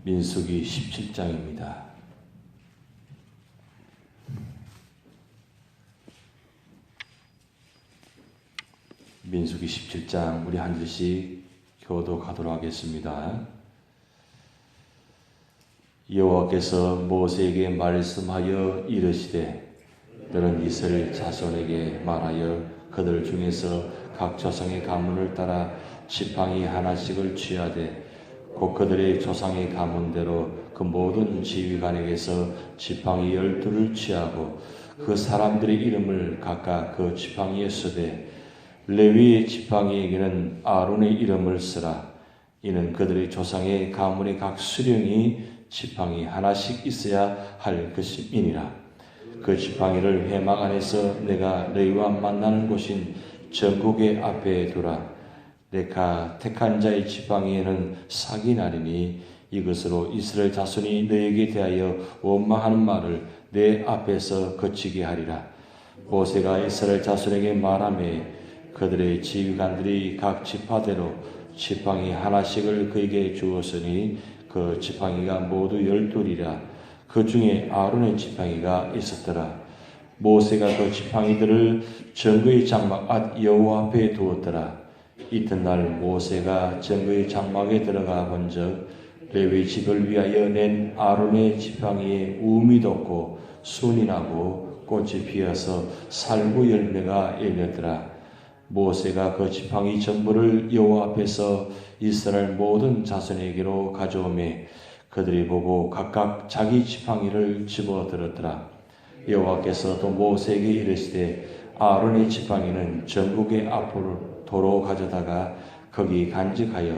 민수기 17장입니다. 민수기 17장 우리 한 절씩 교독하도록 하겠습니다. 여호와께서 모세에게 말씀하여 이르시되 너는 이스라엘 자손에게 말하여 그들 중에서 각 조상의 가문을 따라 지팡이 하나씩을 취하되 곧 그들의 조상의 가문대로 그 모든 지휘관에게서 지팡이 12를 취하고 그 사람들의 이름을 각각 그 지팡이에 쓰되 레위의 지팡이에게는 아론의 이름을 쓰라. 이는 그들의 조상의 가문의 각 수령이 지팡이 하나씩 있어야 할 것임이니라. 그 지팡이를 회막 안에서 내가 너희와 만나는 곳인 전국의 앞에 두라. 내가 택한 자의 지팡이에는 삭이 나리니 이것으로 이스라엘 자손이 너에게 대하여 원망하는 말을 내 앞에서 거치게 하리라. 모세가 이스라엘 자손에게 말하매 그들의 지휘관들이 각 지파대로 지팡이 하나씩을 그에게 주었으니 그 지팡이가 모두 12이라. 그 중에 아론의 지팡이가 있었더라. 모세가 그 지팡이들을 정거의 장막 앞 여호와 앞에 두었더라. 이튿날 모세가 정거의 장막에 들어가 본즉 레위 집을 위하여 낸 아론의 지팡이에 우음이 돋고 순이 나고 꽃이 피어서 살구 열매가 열렸더라. 모세가 그 지팡이 전부를 여호와 앞에서 이스라엘 모든 자손에게로 가져오매 그들이 보고 각각 자기 지팡이를 집어들었더라. 여호와께서 또 모세에게 이르시되 아론의 지팡이는 전국의 앞으로 도로 가져다가 거기 간직하여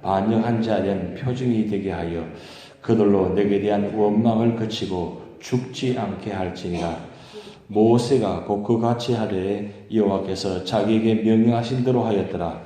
반역한 자에 대한 표징이 되게 하여 그들로 내게 대한 원망을 그치고 죽지 않게 할지니라. 모세가 곧 그같이 하되 여호와께서 자기에게 명령하신 대로 하였더라.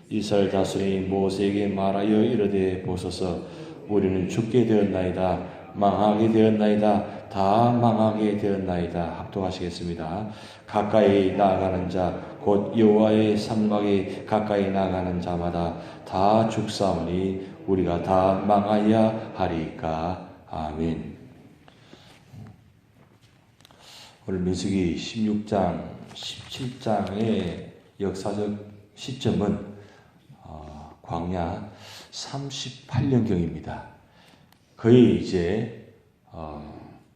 이스라엘 자손이 모세에게 말하여 이르되 보소서 우리는 죽게 되었나이다. 망하게 되었나이다. 다 망하게 되었나이다. 합독하시겠습니다. 가까이 나아가는 자 곧 여호와의 산막에 가까이 나아가는 자마다 다 죽사오니 우리가 다 망하여야 하리까. 아멘. 오늘 민수기 16장, 17장의 역사적 시점은 광야 38년경입니다. 거의 이제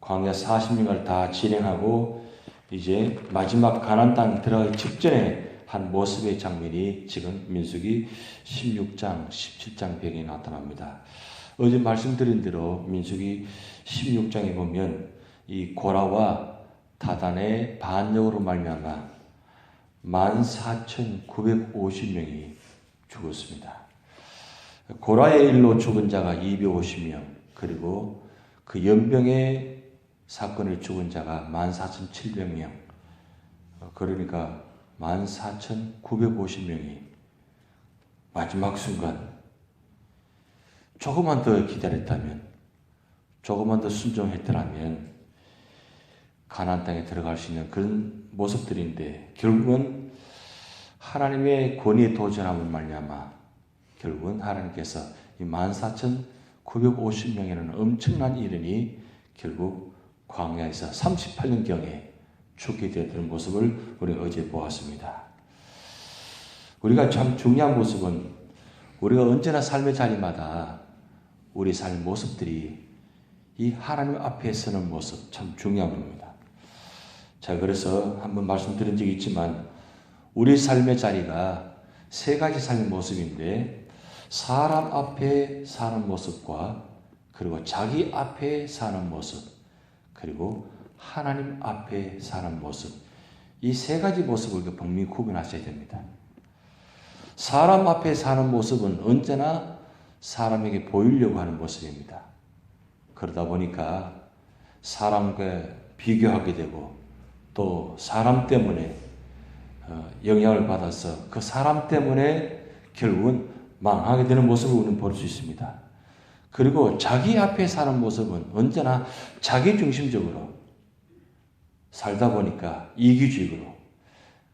광야 40년을 다 진행하고 이제 마지막 가나안 땅 들어가기 직전에 한 모습의 장면이 지금 민수기 16장, 17장 배경에 나타납니다. 어제 말씀드린 대로 민수기 16장에 보면 이 고라와 다단의 반역으로 말미암아 14,950명이 죽었습니다. 고라의 일로 죽은 자가 250명, 그리고 그 연병의 사건을 죽은 자가 14,700명, 그러니까 14,950명이 마지막 순간 조금만 더 기다렸다면, 조금만 더 순종했더라면 가나안 땅에 들어갈 수 있는 그런 모습들인데 결국은 하나님의 권위에 도전함을 말미암아 결국은 하나님께서 이 14,950명에는 엄청난 일인이 결국 광야에서 38년경에 죽게 되었던 모습을 우리가 어제 보았습니다. 우리가 참 중요한 모습은 우리가 언제나 삶의 자리마다 우리 삶의 모습들이 이 하나님 앞에 서는 모습 참 중요한 겁니다. 자, 그래서 한번 말씀드린 적이 있지만 우리 삶의 자리가 세 가지 삶의 모습인데 사람 앞에 사는 모습과 그리고 자기 앞에 사는 모습 그리고 하나님 앞에 사는 모습, 이 세 가지 모습을 분명히 구분하셔야 됩니다. 사람 앞에 사는 모습은 언제나 사람에게 보이려고 하는 모습입니다. 그러다 보니까 사람과 비교하게 되고 또 사람 때문에 영향을 받아서 그 사람 때문에 결국은 망하게 되는 모습을 우리는 볼 수 있습니다. 그리고 자기 앞에 사는 모습은 언제나 자기 중심적으로 살다 보니까 이기주의로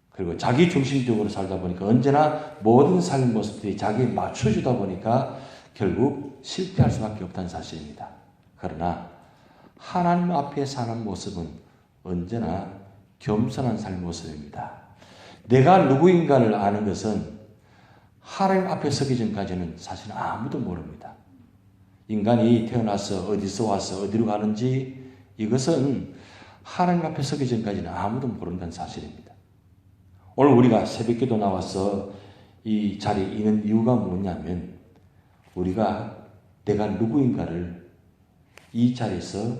그리고 자기 중심적으로 살다 보니까 언제나 모든 삶의 모습들이 자기에 맞춰주다 보니까 결국 실패할 수밖에 없다는 사실입니다. 그러나 하나님 앞에 사는 모습은 언제나 겸손한 삶의 모습입니다. 내가 누구인가를 아는 것은 하나님 앞에 서기 전까지는 사실 아무도 모릅니다. 인간이 태어나서 어디서 와서 어디로 가는지 이것은 하나님 앞에 서기 전까지는 아무도 모른다는 사실입니다. 오늘 우리가 새벽기도 나와서 이 자리에 있는 이유가 뭐냐면 우리가 내가 누구인가를 이 자리에서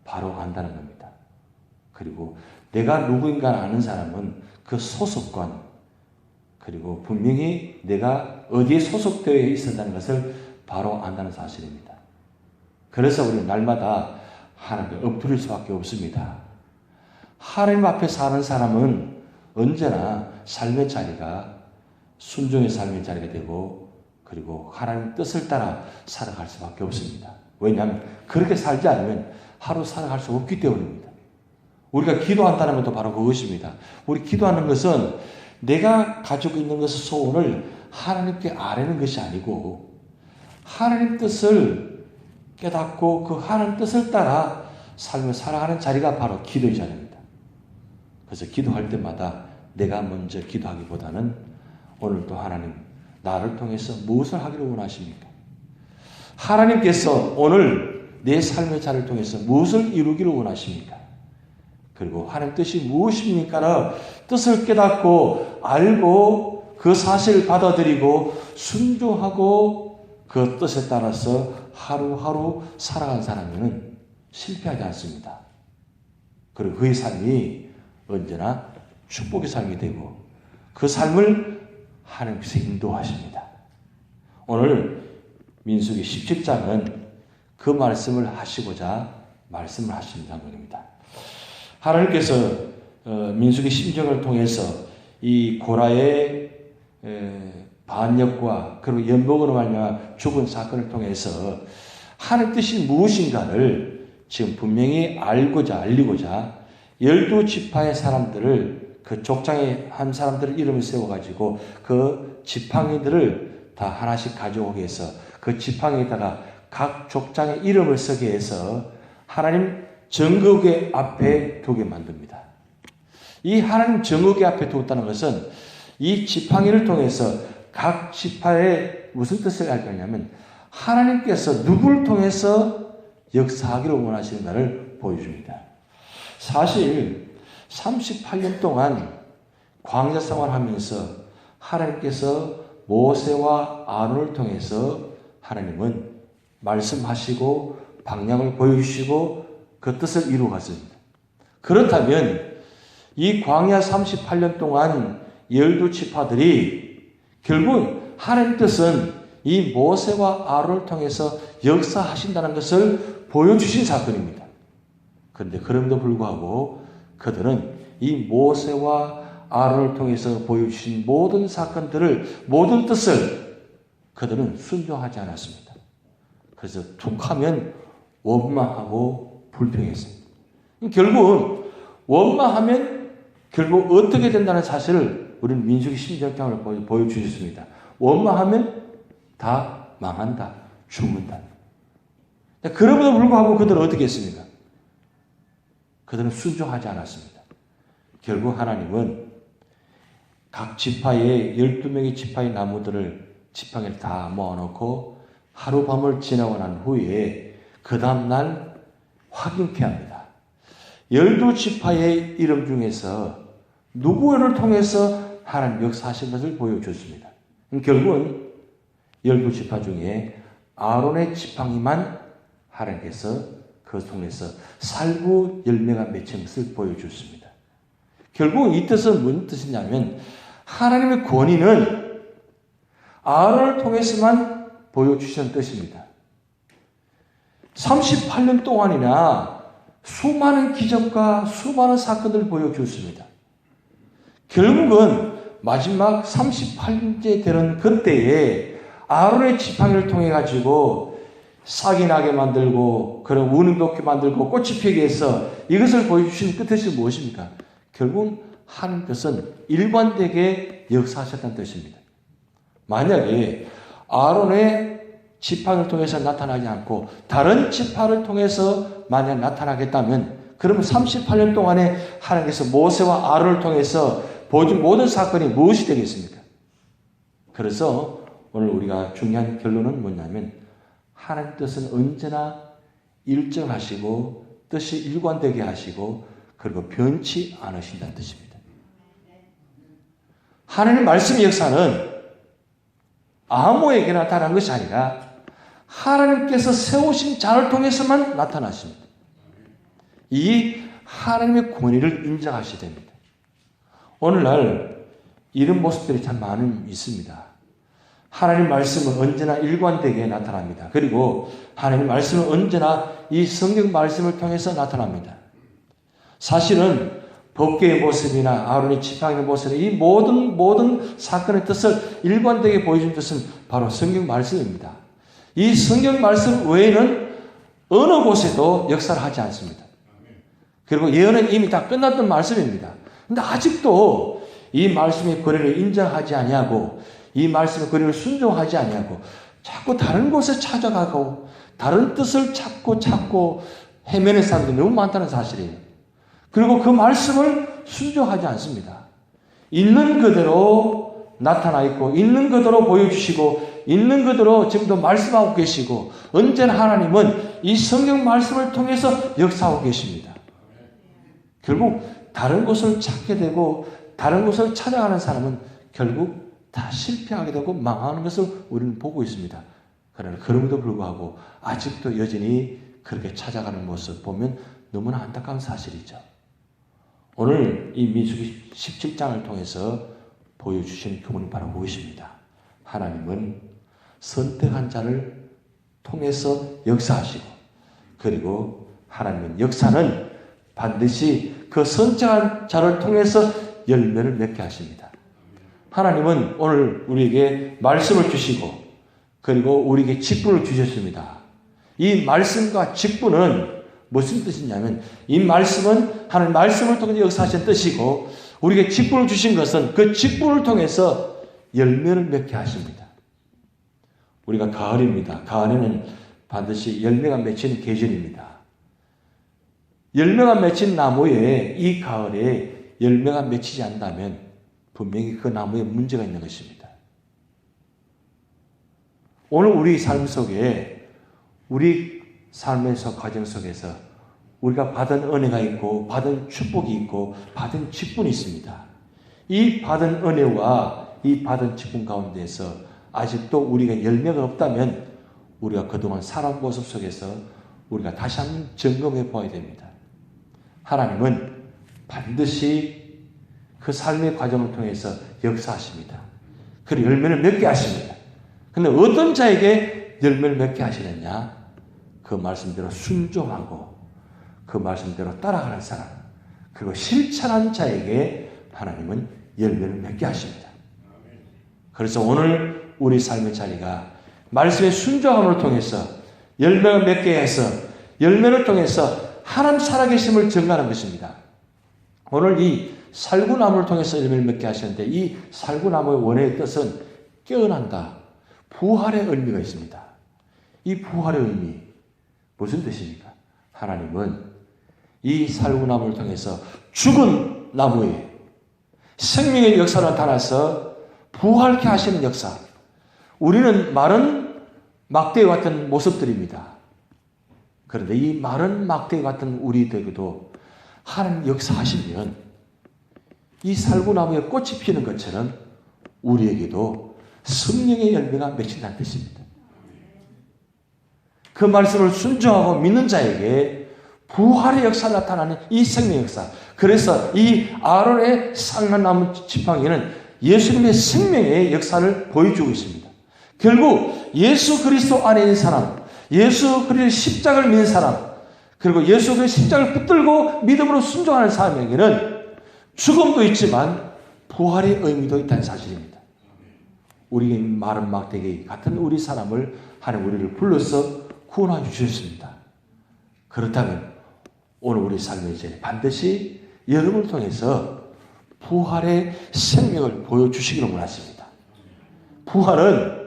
바로 안다는 겁니다. 그리고 내가 누구인가 아는 사람은 그 소속관 그리고 분명히 내가 어디에 소속되어 있었다는 것을 바로 안다는 사실입니다. 그래서 우리는 날마다 하나님께 엎드릴 수밖에 없습니다. 하나님 앞에 사는 사람은 언제나 삶의 자리가 순종의 삶의 자리가 되고 그리고 하나님 뜻을 따라 살아갈 수밖에 없습니다. 왜냐하면 그렇게 살지 않으면 하루 살아갈 수 없기 때문입니다. 우리가 기도한다는 것도 바로 그것입니다. 우리 기도하는 것은 내가 가지고 있는 것의 소원을 하나님께 아뢰는 것이 아니고 하나님 뜻을 깨닫고 그 하나님 뜻을 따라 삶을 살아가는 자리가 바로 기도의 자리입니다. 그래서 기도할 때마다 내가 먼저 기도하기보다는 오늘도 하나님 나를 통해서 무엇을 하기를 원하십니까? 하나님께서 오늘 내 삶의 자리를 통해서 무엇을 이루기를 원하십니까? 그리고 하나님 뜻이 무엇입니까를 뜻을 깨닫고 알고 그 사실을 받아들이고 순종하고 그 뜻에 따라서 하루하루 살아간 사람은 실패하지 않습니다. 그리고 그의 삶이 언제나 축복의 삶이 되고 그 삶을 하나님께서 인도하십니다. 오늘 민수기 17장은 그 말씀을 하시고자 말씀을 하신 장면입니다. 하나님께서 민수기 10장을 통해서 이 고라의 반역과 그리고 연복으로 말미암아 죽은 사건을 통해서 하나님 뜻이 무엇인가를 지금 분명히 알리고자 12지파의 사람들을 그 족장의 한 사람들을 이름을 세워가지고 그 지팡이들을 다 하나씩 가져오게 해서 그 지팡이에다가 각 족장의 이름을 쓰게 해서 하나님 정거궤 앞에 두게 만듭니다. 이 하나님 정거궤 앞에 두었다는 것은 이 지팡이를 통해서 각 지파에 무슨 뜻을 알 거냐면 하나님께서 누구를 통해서 역사하기를 원하시는가를 보여줍니다. 사실 38년 동안 광야 생활하면서 하나님께서 모세와 아론을 통해서 하나님은 말씀하시고 방향을 보여주시고 그 뜻을 이루어갔습니다. 그렇다면 이 광야 38년 동안 12지파들이 결국 하나님 뜻은 이 모세와 아론을 통해서 역사하신다는 것을 보여주신 사건입니다. 그런데 그럼에도 불구하고 그들은 이 모세와 아론을 통해서 보여주신 모든 사건들을 모든 뜻을 그들은 순종하지 않았습니다. 그래서 툭하면 원망하고 불평했습니다. 결국은 원망하면 결국 어떻게 된다는 사실을 우리는 민수기 16장을 보여주셨습니다. 원망하면 다 망한다, 죽는다. 그럼에도 불구하고 그들은 어떻게 했습니까? 그들은 순종하지 않았습니다. 결국 하나님은 각 지파의 12명의 지파의 나무들을 지팡이를 다 모아놓고 하루밤을 지나고 난 후에 그 다음날 확인케 합니다. 12지파의 이름 중에서 누구를 통해서 하나님 역사하신 것을 보여줬습니다. 결국은 12지파 중에 아론의 지팡이만 하나님께서 그 손에서 살구 열매가 맺힌 것을 보여줬습니다. 결국 이 뜻은 무슨 뜻이냐면 하나님의 권위는 아론을 통해서만 보여주시는 뜻입니다. 38년 동안이나 수많은 기적과 수많은 사건들을 보여줬습니다. 결국은 마지막 38년째 되는 그때에 아론의 지팡이를 통해 가지고 싹이 나게 만들고 그런 우는 돋게 만들고 꽃이 피게 해서 이것을 보여주신 끝뜻이 무엇입니까? 결국 하나님 뜻은 일관되게 역사하셨다는 뜻입니다. 만약에 아론의 지팡이를 통해서 나타나지 않고 다른 지파를 통해서 만약 나타나겠다면 그러면 38년 동안에 하나님께서 모세와 아론을 통해서 보여준 모든 사건이 무엇이 되겠습니까? 그래서 오늘 우리가 중요한 결론은 뭐냐면 하나님 뜻은 언제나 일정하시고 뜻이 일관되게 하시고 그리고 변치 않으신다는 뜻입니다. 하나님의 말씀의 역사는 아무에게 나타난 것이 아니라 하나님께서 세우신 자를 통해서만 나타나십니다. 이 하나님의 권위를 인정하셔야 됩니다. 오늘날 이런 모습들이 참 많이 있습니다. 하나님 말씀은 언제나 일관되게 나타납니다. 그리고 하나님 말씀은 언제나 이 성경 말씀을 통해서 나타납니다. 사실은 법궤의 모습이나 아론의 지팡이의 모습이나 이 모든 사건의 뜻을 일관되게 보여준 뜻은 바로 성경 말씀입니다. 이 성경 말씀 외에는 어느 곳에도 역사를 하지 않습니다. 그리고 예언은 이미 다 끝났던 말씀입니다. 그런데 아직도 이 말씀의 권위를 인정하지 아니하고 이 말씀의 권위를 순종하지 아니하고 자꾸 다른 곳에 찾아가고 다른 뜻을 찾고 헤매는 사람들이 너무 많다는 사실이에요. 그리고 그 말씀을 순종하지 않습니다. 있는 그대로 나타나 있고 있는 그대로 보여주시고 있는 그대로 지금도 말씀하고 계시고 언제나 하나님은 이 성경 말씀을 통해서 역사하고 계십니다. 결국 다른 곳을 찾게 되고 다른 곳을 찾아가는 사람은 결국 다 실패하게 되고 망하는 것을 우리는 보고 있습니다. 그러나 그럼에도 불구하고 아직도 여전히 그렇게 찾아가는 모습 보면 너무나 안타까운 사실이죠. 오늘 이 민수기 17장을 통해서 보여주시는 교훈이 바로 무엇입니다? 하나님은 선택한 자를 통해서 역사하시고 그리고 하나님은 역사는 반드시 그 선택한 자를 통해서 열매를 맺게 하십니다. 하나님은 오늘 우리에게 말씀을 주시고 그리고 우리에게 직분을 주셨습니다. 이 말씀과 직분은 무슨 뜻이냐면 이 말씀은 하나님 말씀을 통해 역사하신 뜻이고 우리에게 직분을 주신 것은 그 직분을 통해서 열매를 맺게 하십니다. 우리가 가을입니다. 가을에는 반드시 열매가 맺히는 계절입니다. 열매가 맺힌 나무에 이 가을에 열매가 맺히지 않는다면 분명히 그 나무에 문제가 있는 것입니다. 오늘 우리 삶 속에 우리 삶에서 과정 속에서 우리가 받은 은혜가 있고 받은 축복이 있고 받은 직분이 있습니다. 이 받은 은혜와 이 받은 직분 가운데에서 아직도 우리가 열매가 없다면 우리가 그동안 살아온 모습 속에서 우리가 다시 한번 점검해 보아야 됩니다. 하나님은 반드시 그 삶의 과정을 통해서 역사하십니다. 그리고 열매를 맺게 하십니다. 그런데 어떤 자에게 열매를 맺게 하시느냐? 그 말씀대로 순종하고 그 말씀대로 따라가는 사람 그리고 실천한 자에게 하나님은 열매를 맺게 하십니다. 그래서 오늘 우리 삶의 자리가 말씀의 순종함을 통해서 열매를 맺게 해서 열매를 통해서 하나님 살아계심을 증거하는 것입니다. 오늘 이 살구나무를 통해서 열매를 맺게 하셨는데 이 살구나무의 원의 뜻은 깨어난다, 부활의 의미가 있습니다. 이 부활의 의미 무슨 뜻입니까? 하나님은 이 살구나무를 통해서 죽은 나무에 생명의 역사를 나타나서 부활케 하시는 역사. 우리는 마른 막대기 같은 모습들입니다. 그런데 이 마른 막대기 같은 우리에게도 하나님 역사하시면 이 살구나무에 꽃이 피는 것처럼 우리에게도 성령의 열매가 맺힌다는 뜻입니다. 그 말씀을 순종하고 믿는 자에게 부활의 역사가 나타나는 이 생명의 역사. 그래서 이 아론의 상한나무 지팡이는 예수님의 생명의 역사를 보여주고 있습니다. 결국 예수 그리스도 안에 있는 사람, 예수 그리스도의 십자가를 믿는 사람, 그리고 예수 그리스도의 십자가를 붙들고 믿음으로 순종하는 사람에게는 죽음도 있지만 부활의 의미도 있다는 사실입니다. 우리의 마른 막대기 같은 우리 사람을 하나님 우리를 불러서 구원해 주셨습니다. 그렇다면 오늘 우리 삶의 이제 반드시 여러분을 통해서 부활의 생명을 보여주시기를 원하십니다. 부활은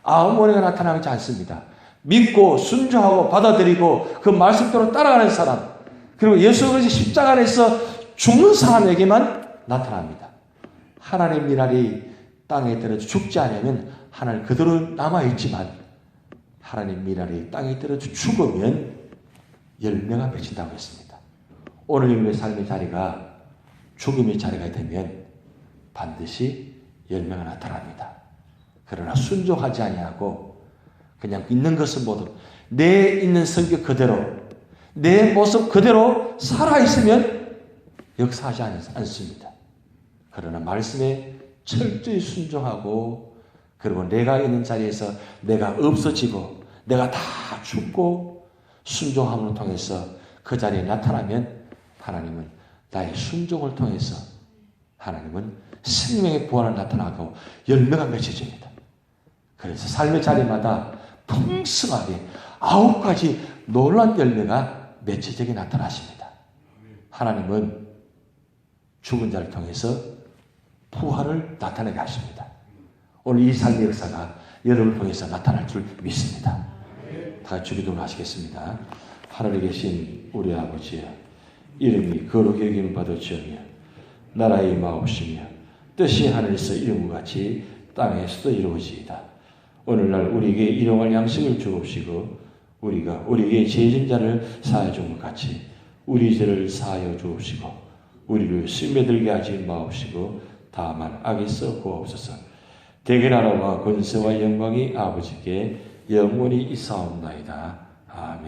아무 은혜가 나타나지 않습니다. 믿고 순종하고 받아들이고 그 말씀대로 따라가는 사람, 그리고 예수 그리스도 십자가 안에서 죽는 사람에게만 나타납니다. 하나님 미랄이 땅에 떨어져 죽지 않으면 하나님 그대로 남아있지만 하나님 미랄이 땅에 떨어져 죽으면 열매가 맺힌다고 했습니다. 오늘 여러분의 삶의 자리가 죽음의 자리가 되면 반드시 열매가 나타납니다. 그러나 순종하지 아니하고 그냥 있는 것은 모두 내 있는 성격 그대로 내 모습 그대로 살아있으면 역사하지 않습니다. 그러나 말씀에 철저히 순종하고 그리고 내가 있는 자리에서 내가 없어지고 내가 다 죽고 순종함을 통해서 그 자리에 나타나면 하나님은 나의 순종을 통해서 하나님은 생명의 부활을 나타나고 열매가 맺혀집니다. 그래서 삶의 자리마다 풍성하게 9가지 놀라운 열매가 맺혀지게 나타나십니다. 하나님은 죽은 자를 통해서 부활을 나타내게 하십니다. 오늘 이 삶의 역사가 여러분을 통해서 나타날 줄 믿습니다. 다 같이 기도를 하시겠습니다. 하늘에 계신 우리 아버지여, 이름이 거룩히 여김을 받을지어며 나라의 임하옵시며 뜻이 하늘에서 이룬 것 같이 땅에서도 이루어지이다. 오늘날 우리에게 일용할 양식을 주옵시고 우리가 우리에게 죄진 자를 사하여 준 것 같이 우리 죄를 사하여 주옵시고 우리를 스며들게 하지 마옵시고 다만 악에서 구하옵소서. 대개나라와 권세와 영광이 아버지께 영원히 있사옵나이다. 아멘.